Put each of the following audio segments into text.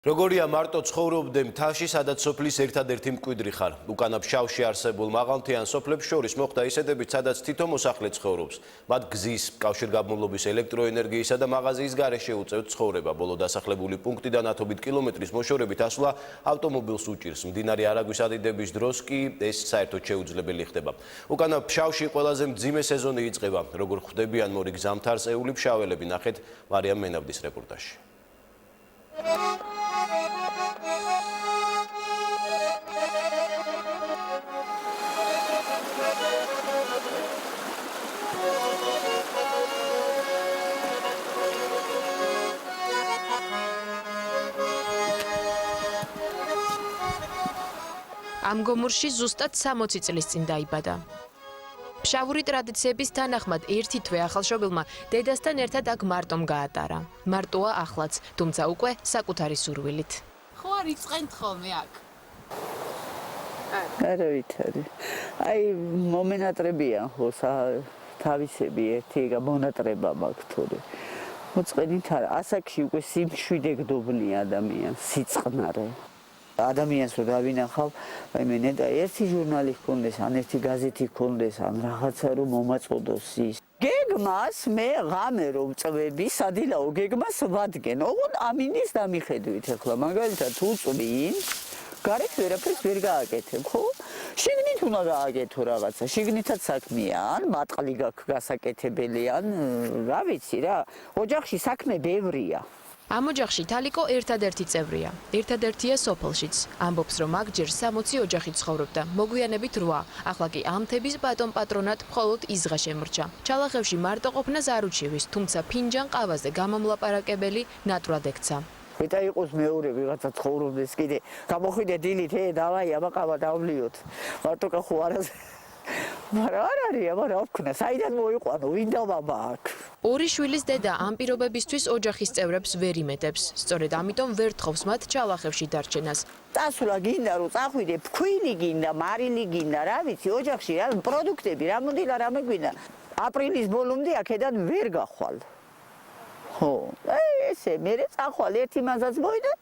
როგორია მარტო ცხოვრობდე მთაში, სადაც სოფლის ერთადერთი მკვიდრი ხარ. უკანა ფშავში არსებულ მაღალმთიან სოფლებს შორის მოხდა ისედებით, სადაც თითო მოსახლე ცხოვრობს. მათ გზის, კავშირგაბმულობის, ელექტროენერგიისა და მაღაზიის გარეშე უწევთ ცხოვრება. ბოლო დასახლებული პუნქტიდან 10 კილომეტრის მოშორებით ასვლა ავტომობილს უჭირს. მდინარე არაგვის ადიდების დროს კი ეს საერთოდ შეუძლებელი ხდება. უკანა ფშავში ყველაზე მძიმე სეზონი იწყება. როგორ ხვდებიან მორიგ ზამთარსეული ფშაველები, ნახეთ მარიამ მენავდის რეპორტაჟში. ამ გომურში ზუსტად 60 წლის წინ დაიბადა. ფშავური ტრადიციების თანახმად ერთი თვე ახალშობილმა დედასთან ერთად აქ მარტომ გაატარა. მარტოა ახლაც, თუმცა უკვე საკუთარი სურვილით. ხო არ იწყენთ ხოლმე აქ? არა ვითარი. აი მომენატრებიან ხო თავისები ერთი გამონატრება მაქვს თორე. მოწყენით არა, ასაკში უკვე სიმშვიდე გდობნია ადამიანს, სიწყნარე. ადამიანს რო დავინახავ, მე და ერთი ჟურნალი ჰქონდეს, ან ერთი გაზეთი ჰქონდეს, ან რაღაცა რომ მომაწოდოს ის. გეგმას მე ღამე რომ წვები, სადილაო გეგმას ვადგენ. ოღონდ ამინის დამიხედვით ახლა, მაგალითად თუ წვინ, გარეთ ვერაფერს ვერ გააკეთებ, ხო? შიგნით უნდა გააკეთო რაღაცა, შიგნითაც საქმეა, ან მატყლი გაქვს გასაკეთებელი, ან რა ვიცი რა, ოჯახში საქმე ბევრია. ამ ოჯახში თალიკო ერთადერთი წევრია. ერთადერთია სოფელშიც. ამბობს, რომ აქ ჯერ 60 ოჯახი ცხოვრობდა, მოგვიანებით 8. ახლა კი ამ მთების პატრონად მხოლოდ იზღა შემორჩა. ჩალახევში მარტო ყოფნას არ უჩივის, თუმცა ფინჯან ყავაზე გამომლაპარაკებელი ნატვრად ექცა. ვიტა იყოს მეორე ვიღაცა ცხოვრობდეს კიდე. გამოხვიდე დილით, დავაი, აბა ყავა დავლიოთ. მარტო კახო არაზე. მაგრამ არ არის, აბა რა ვქნა, საიდან მოიყვანო, ვინ დავაბა აქ. ორი შვილის დედა ამ პირობებისთვის ოჯახის წევრებს ვერ იმედებს. სწორედ ამიტომ ვერ თხოვს მათ ჩალახევში დარჩენას. წასვლა გინდა რომ წახვიდე, ფქვილი გინდა, მარილი გინდა, რა ვიცი, ოჯახში რა პროდუქტები, რა მოდილა, რა მეგვინდა. აპრილის ბოლომდე აქედან ვერ გახვალ. ხო, ესე მერე წახვალ ერთი მაზაც მოიდა,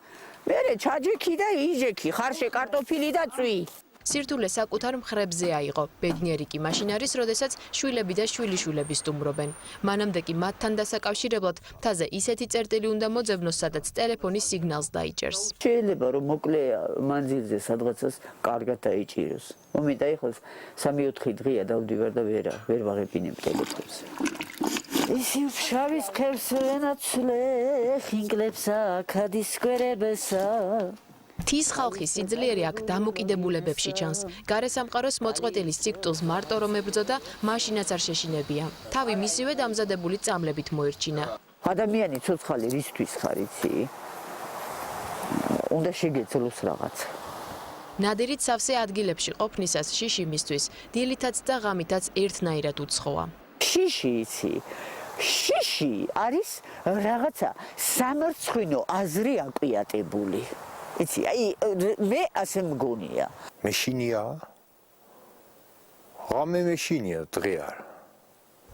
მერე ჩაჯექი და იჯექი, ხარშე კარტოფილი და წვი. სირთულე საკუთარ მხრებზე აიღო. ბედნიერი კი მაშინ არის, როდესაც შვილები და შვილიშვილები სტუმრობენ. მანამდე კი მათთან დასაკავშირებლად მთაზე ისეთი წერტილი უნდა მოძებნოს, სადაც ტელეფონის სიგნალს დაიჭერს. შეიძლება რომ მოკლე მანძილზე სადღაცას კარგად დაიჭიროს. მომენტა იყოს 3-4 დღეა დავდივარ და ვერ ვაღებინებ ტელეფონს. ისი ფშავის ხევს ვენაცვლე, ხინკლებსა, ქადისკვერებსა. მთის ხალხი სიძლიერი აქ დამოკიდებულებებში ჩანს. გარესამყაროს მოწყვეტილის ციკლს მარტო რომ ებრძოდა, მაშინაც არ შეშინებია. თავი მისივე დამზადებული წამლებით მოერჩინა. ადამიანი ცოცხალი რისთვის ხარ იცი? უნდა შეგეძლოს რაღაცა. ნადირით სავსე ადგილებში ყოფნისას შიში მისთვის, დილითაც და ღამითაც ერთნაირად უცხოა. შიში იცი? შიში არის რაღაცა სამარცხვინო აზრი აკვიატებული. იცი, აი მე ასე მგონია. მეშინია. ღამე მეშინია, დღე არ.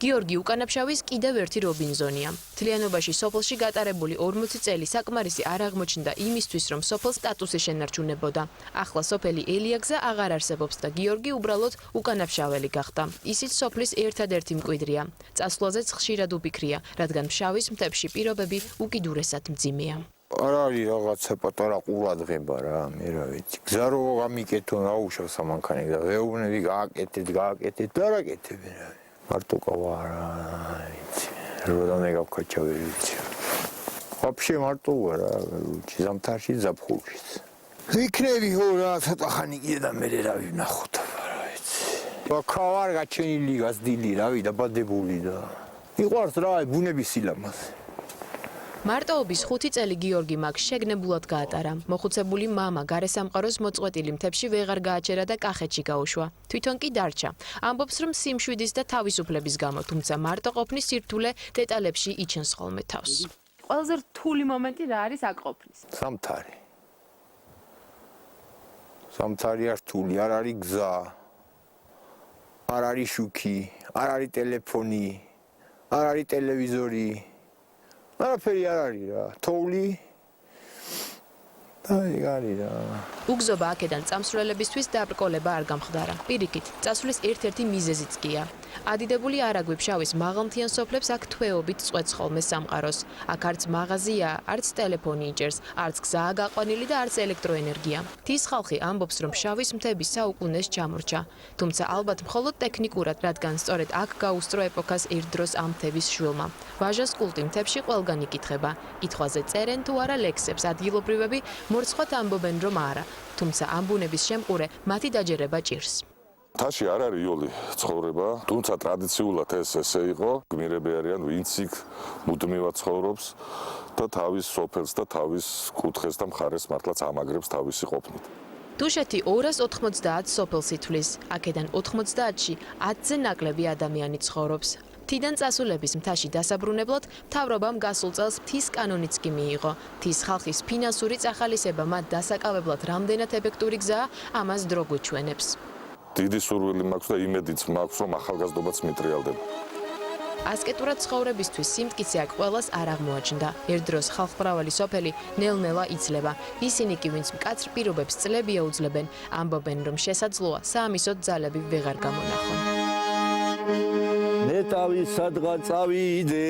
გიორგი უკანაფშავის კიდევ ერთი რობინზონია. მთლიანობაში სოფელში გატარებული 40 წელი საკმარისი არ აღმოჩნდა იმისთვის, რომ სოფელს სტატუსი შენარჩუნებოდა. ახლა სოფელი ელიაგზა აღარ არსებობს და გიორგი უბრალოდ უკანაფშაველი გახდა. ისიც სოფლის ერთადერთი მკვიდრია. წასვლაზეც ხშირად უფიქრია, რადგან ფშავის მთებში პირობები უკიდურესად მძიმეა. არ არის რაღაცა პატარა ყურადღება რა, მე რა ვიცი. გზა რო გამიკეთო, აუშავს ამანქანები და ვეუბნები გააკეთეთ და რა აკეთებენ რა. მარტო ყავა რა ვიცი. როდა მე გავქაჩა ვერ ვიცი. ვაფშე მარტო რა, ზამთარში ზაფხულშიც. ვიქნები ხო რა, ცოტა ხანი კიდე და მე რა ვნახოთ რა ვიცი. ვაქავარ გაჩენილი გაზდილი რავი და ბადებული და. იყვარს რა, ბუნების სილამაზე. მარტოობის 5 წელი გიორგი მაგ შეგნებულად გაატარა. მოხუცებული მამა გარესამყაროს მოწყვეტილი მთებში ვეღარ გააჩერა და კახეთში გაუშვა. თვითონ კი დარჩა. ამბობს, რომ სიმშვიდის და თავისუფლების გამო, თუმცა მარტო ყოფნის სირთულე დეტალებში იჩენს ხოლმე თავს. ყველაზე რთული მომენტი რა არის აქ ყოფნის? სამთარი. სამთარია რთული, არ არის გზა. არ არის შუქი, არ არის ტელეფონი, არ არის ტელევიზორი. არაფერი არ არის რა. თოვლი აი რა. უგზობა აქედან წამსვლელებისთვის დაბრკოლება არ გამხდარა. პირიქით, წასვლის ერთ-ერთი მიზეზიც გია. ადიდებული არაგვი ფშავის მაღალმთიან სოფლებს აქ თვეობით წვეთს ხოლმე სამყაროს. აქ არც მაღაზია, არც ტელეფონი იჭერს, არც გზაა გაყვანილი და არც ელექტროენერგია. თის ხალხი ამბობს, რომ ფშავის მთები საუკუნეს ჩამორჩა. თუმცა ალბათ მხოლოდ ტექნიკურად, რადგან სწორედ აქ გაუსწრო ეპოქას ერთ დროს ამ მთების შვილმა. ვაჟას კულტი მთებში ყველგან იკითხება. კითხვაზე წერენ თუ არა ლექსებს ადგილობრივები, მორცხვად ამბობენ, რომ არა. თუმცა ამ ბუნების შემყურე მათი დაჯერება ჭირს. მთაში არ არის იოლი ცხოვრება, თუმცა ტრადიციულად ესე იყო, გმირები არიან, ვინც იქ მუდმივად ცხოვრობს და თავის სოფელს და თავის კუთხეს და მხარეს მართლაც ამაგრებს თავისი ყოფნით. დუშეთი 290 სოფელს ითვლის. აქედან 90-ში 10-ზე ნაკლები ადამიანი ცხოვრობს. მთიდან წასულების მთაში დასაბრუნებლად მთავრობამ გასულ წელს მთის კანონიც კი მიიღო. მთის ხალხის ფინანსური წახალისება მათ დასაკავებლად რამდენად ეფექტური გზაა, ამას დრო გვიჩვენებს. დიდი სურვილი მაქვს და იმედიც მაქვს, რომ ახალგაზრდობაც მიტრიალდება. ასკეტურად ცხოვრებისთვის სიმტკიცე აქ ყველას არ აღმოაჩნდა. ერთ დროს ხალხმრავალი სოფელი ნელ-ნელა იცლება. ისინი კი, ვინც მკაცრ პირობებს წლებია უძლებენ, ამბობენ, რომ შესაძლოა საამისოდ ძალები ვეღარ გამონახონ. მე თავი სადღაც წავიდე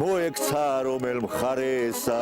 მოექცა რომელ მხარესა